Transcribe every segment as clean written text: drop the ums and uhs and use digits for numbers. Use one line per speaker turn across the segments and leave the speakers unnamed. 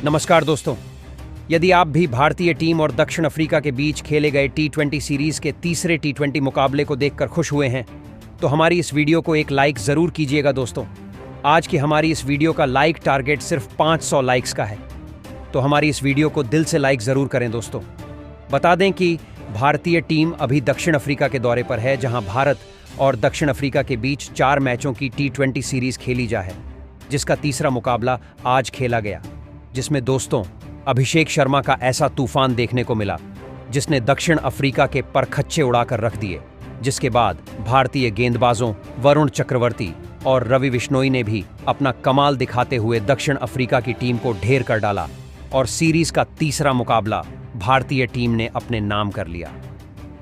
नमस्कार दोस्तों, यदि आप भी भारतीय टीम और दक्षिण अफ्रीका के बीच खेले गए T20 सीरीज के तीसरे T20 मुकाबले को देखकर खुश हुए हैं तो हमारी इस वीडियो को एक लाइक जरूर कीजिएगा दोस्तों। आज की हमारी इस वीडियो का लाइक टारगेट सिर्फ 500 लाइक्स का है, तो हमारी इस वीडियो को दिल से लाइक जरूर करें दोस्तों। बता दें कि भारतीय टीम अभी दक्षिण अफ्रीका के दौरे पर है, जहां भारत और दक्षिण अफ्रीका के बीच 4 मैचों की T20 सीरीज खेली जा है, जिसका तीसरा मुकाबला आज खेला गया, जिसमें दोस्तों अभिषेक शर्मा का ऐसा तूफान देखने को मिला जिसने दक्षिण अफ्रीका के परखच्चे उड़ाकर रख दिए, जिसके बाद भारतीय गेंदबाजों वरुण चक्रवर्ती और रवि बिश्नोई ने भी अपना कमाल दिखाते हुए दक्षिण अफ्रीका की टीम को ढेर कर डाला और सीरीज का तीसरा मुकाबला भारतीय टीम ने अपने नाम कर लिया।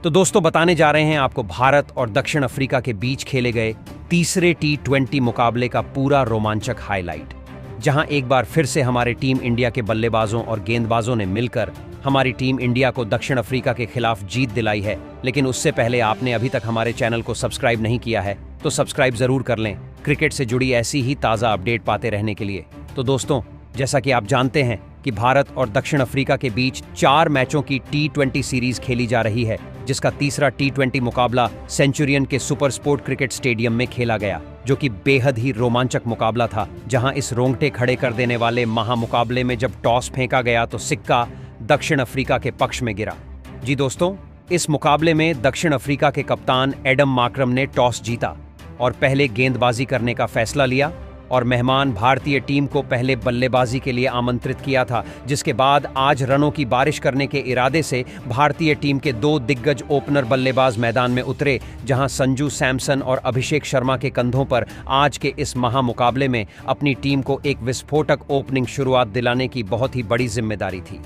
तो दोस्तों बताने जा रहे हैं आपको भारत और दक्षिण अफ्रीका के बीच खेले गए तीसरे T20 मुकाबले का पूरा रोमांचक हाईलाइट, जहां एक बार फिर से हमारे टीम इंडिया के बल्लेबाजों और गेंदबाजों ने मिलकर हमारी टीम इंडिया को दक्षिण अफ्रीका के खिलाफ जीत दिलाई है। लेकिन उससे पहले आपने अभी तक हमारे चैनल को सब्सक्राइब नहीं किया है तो सब्सक्राइब जरूर कर लें, क्रिकेट से जुड़ी ऐसी ही ताज़ा अपडेट पाते रहने के लिए। तो दोस्तों, जैसा कि आप जानते हैं कि भारत और दक्षिण अफ्रीका के बीच 4 मैचों की T20 सीरीज खेली जा रही है, जिसका तीसरा T20 मुकाबला सेंचुरियन के सुपर स्पोर्ट क्रिकेट स्टेडियम में खेला गया, जो कि बेहद ही रोमांचक मुकाबला था, जहां इस रोंगटे खड़े कर देने वाले महामुकाबले में जब टॉस फेंका गया तो सिक्का दक्षिण अफ्रीका के पक्ष में गिरा। जी दोस्तों, इस मुकाबले में दक्षिण अफ्रीका के कप्तान एडम मार्क्रम ने टॉस जीता और पहले गेंदबाजी करने का फैसला लिया और मेहमान भारतीय टीम को पहले बल्लेबाजी के लिए आमंत्रित किया था, जिसके बाद आज रनों की बारिश करने के इरादे से भारतीय टीम के 2 दिग्गज ओपनर बल्लेबाज मैदान में उतरे, जहां संजू सैमसन और अभिषेक शर्मा के कंधों पर आज के इस महामुकाबले में अपनी टीम को एक विस्फोटक ओपनिंग शुरुआत दिलाने की बहुत ही बड़ी जिम्मेदारी थी।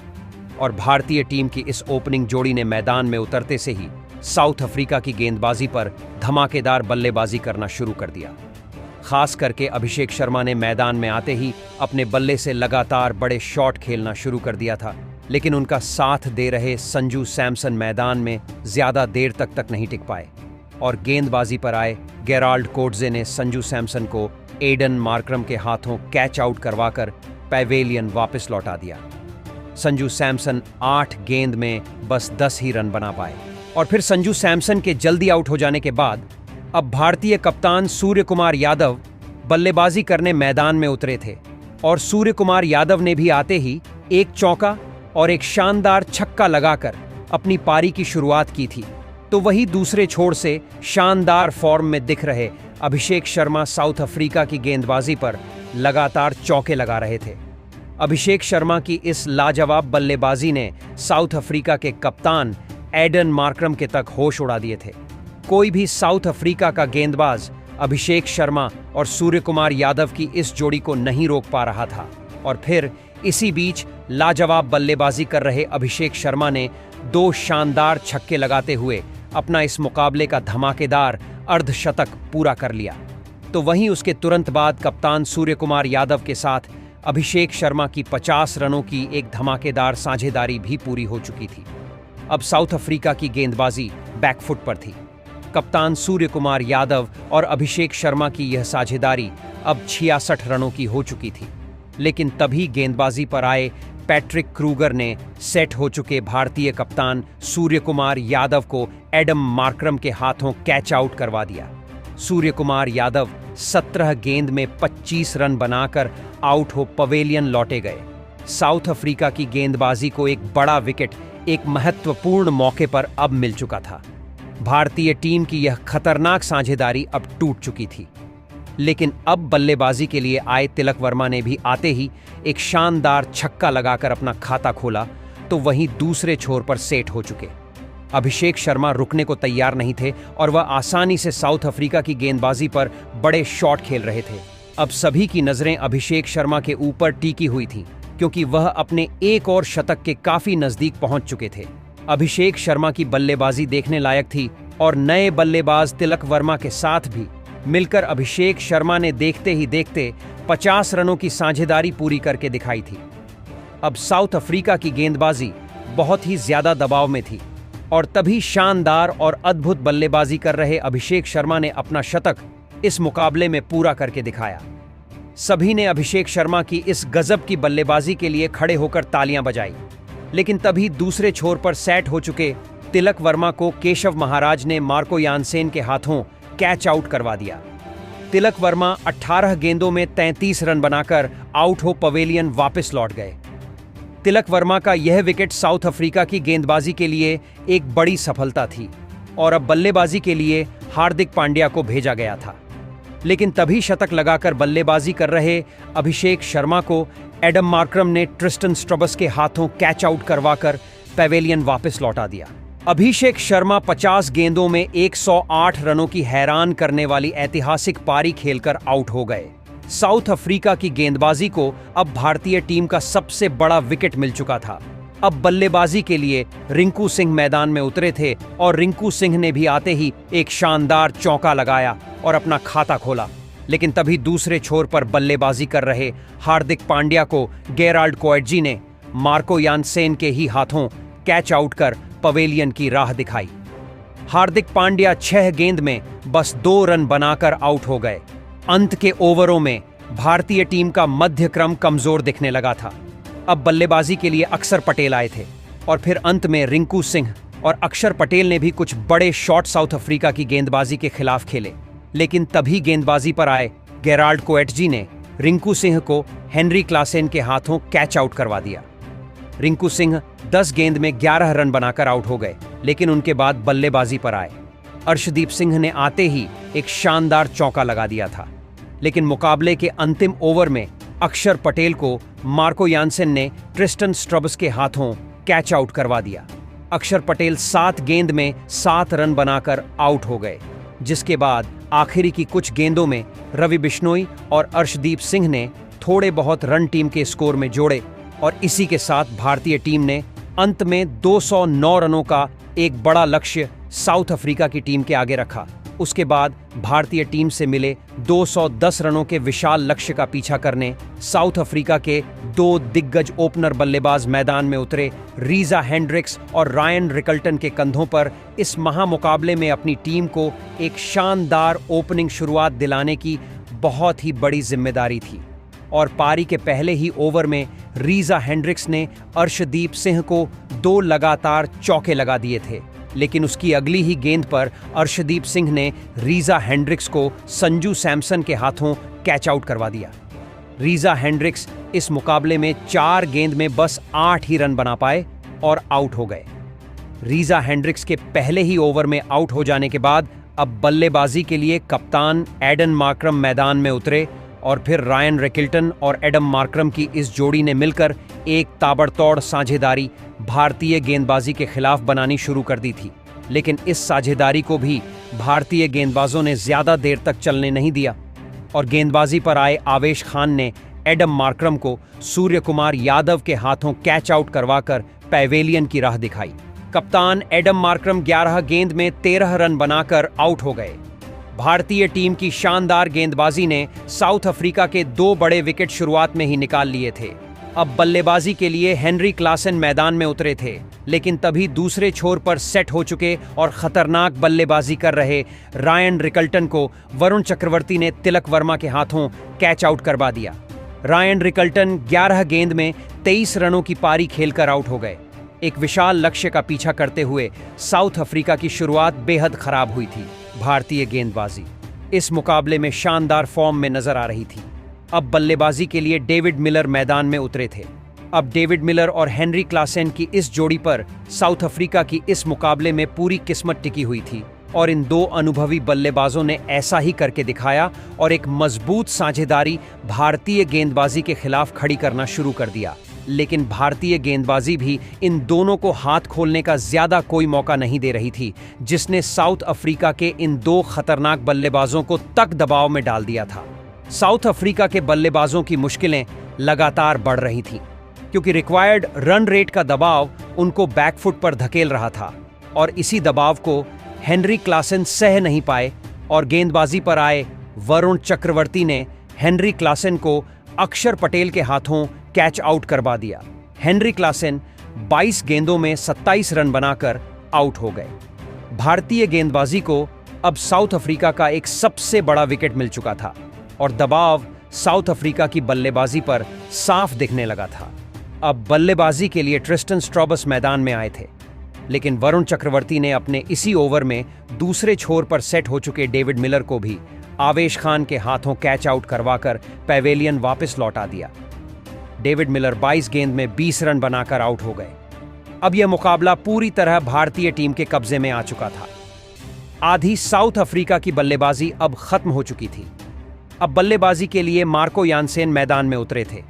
और भारतीय टीम की इस ओपनिंग जोड़ी ने मैदान में उतरते से ही साउथ अफ्रीका की गेंदबाजी पर धमाकेदार बल्लेबाजी करना शुरू कर दिया। खास करके अभिषेक शर्मा ने मैदान में आते ही अपने बल्ले से लगातार बड़े शॉट खेलना शुरू कर दिया था, लेकिन उनका साथ दे रहे संजू सैमसन मैदान में ज्यादा देर तक नहीं टिक पाए और गेंदबाजी पर आए गेराल्ड कोटजे ने संजू सैमसन को एडन मार्क्रम के हाथों कैच आउट करवाकर पैवेलियन वापस लौटा दिया। संजू सैमसन 8 गेंद में बस 10 ही रन बना पाए और फिर संजू सैमसन के जल्दी आउट हो जाने के बाद अब भारतीय कप्तान सूर्य कुमार यादव बल्लेबाजी करने मैदान में उतरे थे और सूर्य कुमार यादव ने भी आते ही एक चौका और एक शानदार छक्का लगाकर अपनी पारी की शुरुआत की थी। तो वही दूसरे छोर से शानदार फॉर्म में दिख रहे अभिषेक शर्मा साउथ अफ्रीका की गेंदबाजी पर लगातार चौके लगा रहे थे। अभिषेक शर्मा की इस लाजवाब बल्लेबाजी ने साउथ अफ्रीका के कप्तान एडन मार्क्रम के तक होश उड़ा दिए थे। कोई भी साउथ अफ्रीका का गेंदबाज अभिषेक शर्मा और सूर्य कुमार यादव की इस जोड़ी को नहीं रोक पा रहा था और फिर इसी बीच लाजवाब बल्लेबाजी कर रहे अभिषेक शर्मा ने 2 शानदार छक्के लगाते हुए अपना इस मुकाबले का धमाकेदार अर्धशतक पूरा कर लिया। तो वहीं उसके तुरंत बाद कप्तान सूर्य कुमार यादव के साथ अभिषेक शर्मा की 50 रनों की एक धमाकेदार साझेदारी भी पूरी हो चुकी थी। अब साउथ अफ्रीका की गेंदबाजी बैकफुट पर थी। कप्तान सूर्य कुमार यादव और अभिषेक शर्मा की यह साझेदारी अब 66 रनों की हो चुकी थी, लेकिन तभी गेंदबाजी पर आए पैट्रिक क्रूगर ने सेट हो चुके भारतीय कप्तान सूर्य कुमार यादव को एडम मार्क्रम के हाथों कैच आउट करवा दिया। सूर्य कुमार यादव 17 गेंद में 25 रन बनाकर आउट हो पवेलियन लौटे गए। साउथ अफ्रीका की गेंदबाजी को एक बड़ा विकेट एक महत्वपूर्ण मौके पर अब मिल चुका था। भारतीय टीम की यह खतरनाक साझेदारी अब टूट चुकी थी, लेकिन अब बल्लेबाजी के लिए आए तिलक वर्मा ने भी आते ही एक शानदार छक्का लगाकर अपना खाता खोला। तो वहीं दूसरे छोर पर सेट हो चुके अभिषेक शर्मा रुकने को तैयार नहीं थे और वह आसानी से साउथ अफ्रीका की गेंदबाजी पर बड़े शॉट खेल रहे थे। अब सभी की नजरें अभिषेक शर्मा के ऊपर टिकी हुई थीं, क्योंकि वह अपने एक और शतक के काफी नजदीक पहुंच चुके थे। अभिषेक शर्मा की बल्लेबाजी देखने लायक थी और नए बल्लेबाज तिलक वर्मा के साथ भी मिलकर अभिषेक शर्मा ने देखते ही देखते 50 रनों की साझेदारी पूरी करके दिखाई थी। अब साउथ अफ्रीका की गेंदबाजी बहुत ही ज्यादा दबाव में थी और तभी शानदार और अद्भुत बल्लेबाजी कर रहे अभिषेक शर्मा ने अपना शतक इस मुकाबले में पूरा करके दिखाया। सभी ने अभिषेक शर्मा की इस गजब की बल्लेबाजी के लिए खड़े होकर तालियां बजाई। लेकिन तभी दूसरे छोर पर सेट हो चुके तिलक वर्मा को केशव महाराज ने मार्को यानसेन के हाथों कैच आउट करवा दिया। तिलक वर्मा 18 गेंदों में 33 रन बनाकर आउट हो पवेलियन वापस लौट गए। तिलक वर्मा का यह विकेट साउथ अफ्रीका की गेंदबाजी के लिए एक बड़ी सफलता थी और अब बल्लेबाजी के लिए हार्दिक पांड्या को भेजा गया था। लेकिन तभी शतक लगाकर बल्लेबाजी कर रहे अभिषेक शर्मा को एडम मार्क्रम ने ट्रिस्टन स्ट्रबस के हाथों कैच आउट करवाकर पवेलियन वापस लौटा दिया। अभिषेक शर्मा 50 गेंदों में 108 रनों की हैरान करने वाली ऐतिहासिक पारी खेलकर आउट हो गए। साउथ अफ्रीका की गेंदबाजी को अब भारतीय टीम का सबसे बड़ा विकेट मिल चुका था। अब बल्लेबाजी के लिए रिंकू सिंह मैदान में उतरे थे और रिंकू सिंह ने भी आते ही एक शानदार चौका लगाया और अपना खाता खोला। लेकिन तभी दूसरे छोर पर बल्लेबाजी कर रहे हार्दिक पांड्या को गेराल्ड कोएट्जी ने मार्को यानसेन के ही हाथों कैच आउट कर पवेलियन की राह दिखाई। हार्दिक पांड्या 6 गेंद में बस 2 रन बनाकर आउट हो गए। अंत के ओवरों में भारतीय टीम का मध्य क्रम कमजोर दिखने लगा था। अब बल्लेबाजी के लिए अक्षर पटेल आए थे और फिर अंत में रिंकू सिंह और अक्षर पटेल ने भी कुछ बड़े शॉट साउथ अफ्रीका की गेंदबाजी के खिलाफ खेले। लेकिन तभी गेंदबाजी पर आए गेराल्ड कोएट्जी ने रिंकू सिंह को हेनरी क्लासेन के हाथों कैच आउट करवा दिया। रिंकू सिंह 10 गेंद में 11 रन बनाकर आउट हो गए। लेकिन उनके बाद बल्लेबाजी पर आए अर्शदीप सिंह ने आते ही एक शानदार चौका लगा दिया था। लेकिन मुकाबले के अंतिम ओवर में अक्षर पटेल को मार्को यानसेन ने ट्रिस्टन स्ट्रबस के हाथों कैच आउट करवा दिया। अक्षर पटेल 7 गेंद में 7 रन बनाकर आउट हो गए, जिसके बाद आखिरी की कुछ गेंदों में रवि बिश्नोई और अर्शदीप सिंह ने थोड़े बहुत रन टीम के स्कोर में जोड़े और इसी के साथ भारतीय टीम ने अंत में 209 रनों का एक बड़ा लक्ष्य साउथ अफ्रीका की टीम के आगे रखा। उसके बाद भारतीय टीम से मिले 210 रनों के विशाल लक्ष्य का पीछा करने साउथ अफ्रीका के 2 दिग्गज ओपनर बल्लेबाज मैदान में उतरे। रीजा हेंड्रिक्स और रायन रिकल्टन के कंधों पर इस महामुकाबले में अपनी टीम को एक शानदार ओपनिंग शुरुआत दिलाने की बहुत ही बड़ी जिम्मेदारी थी और पारी के पहले ही ओवर में रीजा हेंड्रिक्स ने अर्शदीप सिंह को 2 लगातार चौके लगा दिए थे। लेकिन उसकी अगली ही गेंद पर अर्शदीप सिंह ने रीजा हेंड्रिक्स को संजू सैमसन के हाथों कैच आउट करवा दिया। रीजा हेंड्रिक्स इस मुकाबले में 4 गेंद में बस 8 ही रन बना पाए और आउट हो गए। रीजा हेंड्रिक्स के पहले ही ओवर में आउट हो जाने के बाद अब बल्लेबाजी के लिए कप्तान एडन मार्क्रम मैदान में उतरे और फिर रायन रिकल्टन और एडम मार्क्रम की इस जोड़ी ने मिलकर एक ताबड़तोड़ साझेदारी भारतीय गेंदबाजी के खिलाफ बनानी शुरू कर दी थी। लेकिन इस साझेदारी को भी भारतीय गेंदबाजों ने ज्यादा देर तक चलने नहीं दिया और गेंदबाजी पर आए आवेश खान ने एडम मार्क्रम को सूर्य कुमार यादव के हाथों कैच आउट करवाकर पवेलियन की राह दिखाई। कप्तान एडम मार्क्रम 11 गेंद में 13 रन बनाकर आउट हो गए। भारतीय टीम की शानदार गेंदबाजी ने साउथ अफ्रीका के 2 बड़े विकेट शुरुआत में ही निकाल लिए थे। अब बल्लेबाजी के लिए हेनरी क्लासेन मैदान में उतरे थे। लेकिन तभी दूसरे छोर पर सेट हो चुके और खतरनाक बल्लेबाजी कर रहे रायन रिकल्टन को वरुण चक्रवर्ती ने तिलक वर्मा के हाथों कैच आउट करवा दिया। रायन रिकल्टन 11 गेंद में 23 रनों की पारी खेलकर आउट हो गए। एक विशाल लक्ष्य का पीछा करते हुए साउथ अफ्रीका की शुरुआत बेहद खराब हुई थी। भारतीय गेंदबाजी इस मुकाबले में शानदार फॉर्म में नजर आ रही थी। अब बल्लेबाजी के लिए डेविड मिलर मैदान में उतरे थे। अब डेविड मिलर और हेनरी क्लासेन की इस जोड़ी पर साउथ अफ्रीका की इस मुकाबले में पूरी किस्मत टिकी हुई थी और इन 2 अनुभवी बल्लेबाजों ने ऐसा ही करके दिखाया और एक मजबूत साझेदारी भारतीय गेंदबाजी के खिलाफ खड़ी करना शुरू कर दिया। लेकिन भारतीय गेंदबाजी भी इन दोनों को हाथ खोलने का ज्यादा कोई मौका नहीं दे रही थी, जिसने साउथ अफ्रीका के इन 2 खतरनाक बल्लेबाजों को तक दबाव में डाल दिया था। साउथ अफ्रीका के बल्लेबाजों की मुश्किलें लगातार बढ़ रही थीं, क्योंकि रिक्वायर्ड रन रेट का दबाव उनको बैकफुट पर धकेल रहा था और इसी दबाव को हेनरी क्लासेन सह नहीं पाए और गेंदबाजी पर आए वरुण चक्रवर्ती ने हेनरी क्लासेन को अक्षर पटेल के हाथों कैच आउट करवा दिया। हेनरी क्लासेन 22 गेंदों में 27 रन बनाकर आउट हो गए। भारतीय गेंदबाजी को अब साउथ अफ्रीका का एक सबसे बड़ा विकेट मिल चुका था और दबाव साउथ अफ्रीका की बल्लेबाजी पर साफ दिखने लगा था। अब बल्लेबाजी के लिए ट्रिस्टन स्ट्रॉबस मैदान में आए थे, लेकिन वरुण चक्रवर्ती ने अपने इसी ओवर में दूसरे छोर पर सेट हो चुके डेविड मिलर को भी आवेश खान के हाथों कैच आउट करवाकर पैवेलियन वापस लौटा दिया। डेविड मिलर 22 गेंद में 20 रन बनाकर आउट हो गए। अब यह मुकाबला पूरी तरह भारतीय टीम के कब्जे में आ चुका था। आधी साउथ अफ्रीका की बल्लेबाजी अब खत्म हो चुकी थी। अब बल्लेबाजी के लिए मार्को यानसेन मैदान में उतरे थे,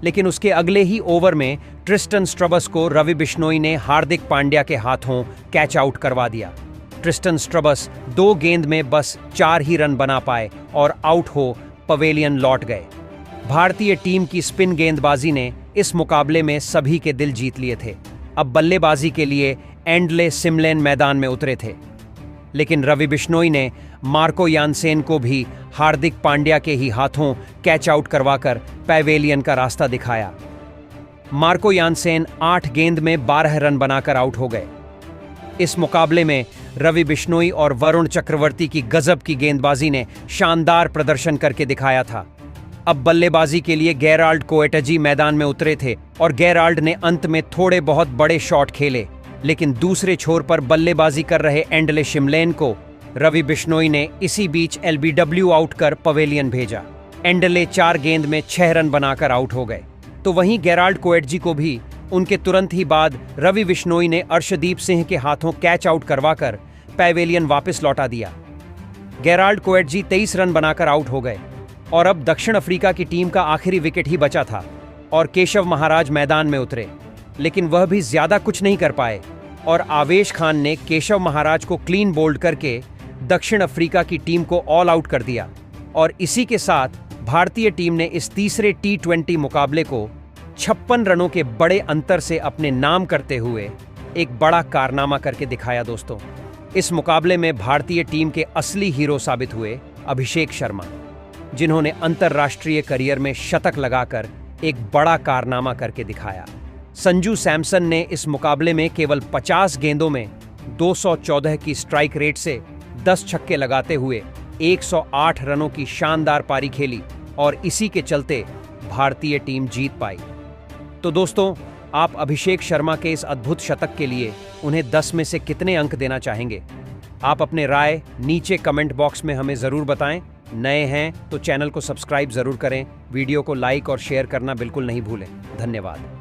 लेकिन उसके अगले ही ओवर में ट्रिस्टन स्ट्रबस को रवि बिश्नोई ने हार्दिक पांड्या के हाथों कैच आउट करवा दिया। ट्रिस्टन स्ट्रबस 2 गेंद में बस 4 ही रन बना पाए और आउट हो पवेलियन लौट गए। भारतीय टीम की स्पिन गेंदबाजी ने इस मुकाबले में सभी के दिल जीत लिए थे। अब बल्लेबाजी के लिए एंडले सिमलेन मैदान में उतरे थे, लेकिन रवि बिश्नोई ने मार्को यानसेन को भी हार्दिक पांड्या के ही हाथों कैच आउट करवाकर पैवेलियन का रास्ता दिखाया। मार्को यानसेन 8 गेंद में 12 रन बनाकर आउट हो गए। इस मुकाबले में रवि बिश्नोई और वरुण चक्रवर्ती की गजब की गेंदबाजी ने शानदार प्रदर्शन करके दिखाया था। अब बल्लेबाजी के लिए गेराल्ड कोएटजी मैदान में उतरे थे और गेराल्ड ने अंत में थोड़े बहुत बड़े शॉट खेले, लेकिन दूसरे छोर पर बल्लेबाजी कर रहे एंडले शिमलेन को रवि बिश्नोई ने इसी बीच एलबीडब्ल्यू आउट कर पवेलियन भेजा। एंडले 4 गेंद में 6 रन बनाकर आउट हो गए। तो वहीं गेराल्ड कोएटजी को भी उनके तुरंत ही बाद रवि बिश्नोई ने अर्शदीप सिंह के हाथों कैच आउट करवाकर पैवेलियन वापस लौटा दिया। गेराल्ड कोएटजी 23 रन बनाकर आउट हो गए और अब दक्षिण अफ्रीका की टीम का आखिरी विकेट ही बचा था और केशव महाराज मैदान में उतरे, लेकिन वह भी ज्यादा कुछ नहीं कर पाए और आवेश खान ने केशव महाराज को क्लीन बोल्ड करके दक्षिण अफ्रीका की टीम को ऑल आउट कर दिया। और इसी के साथ भारतीय टीम ने इस तीसरे T20 मुकाबले को 56 रनों के बड़े अंतर से अपने नाम करते हुए एक बड़ा कारनामा करके दिखाया। दोस्तों, इस मुकाबले में भारतीय टीम के असली हीरो साबित हुए अभिषेक शर्मा, जिन्होंने अंतर्राष्ट्रीय करियर में शतक लगाकर एक बड़ा कारनामा करके दिखाया। संजू सैमसन ने इस मुकाबले में केवल 50 गेंदों में 214 की स्ट्राइक रेट से 10 छक्के लगाते हुए 108 रनों की शानदार पारी खेली और इसी के चलते भारतीय टीम जीत पाई। तो दोस्तों, आप अभिषेक शर्मा के इस अद्भुत शतक के लिए उन्हें 10 में से कितने अंक देना चाहेंगे? आप अपने राय नीचे कमेंट बॉक्स में हमें ज़रूर बताएं। नए हैं तो चैनल को सब्सक्राइब ज़रूर करें, वीडियो को लाइक और शेयर करना बिल्कुल नहीं भूलें। धन्यवाद।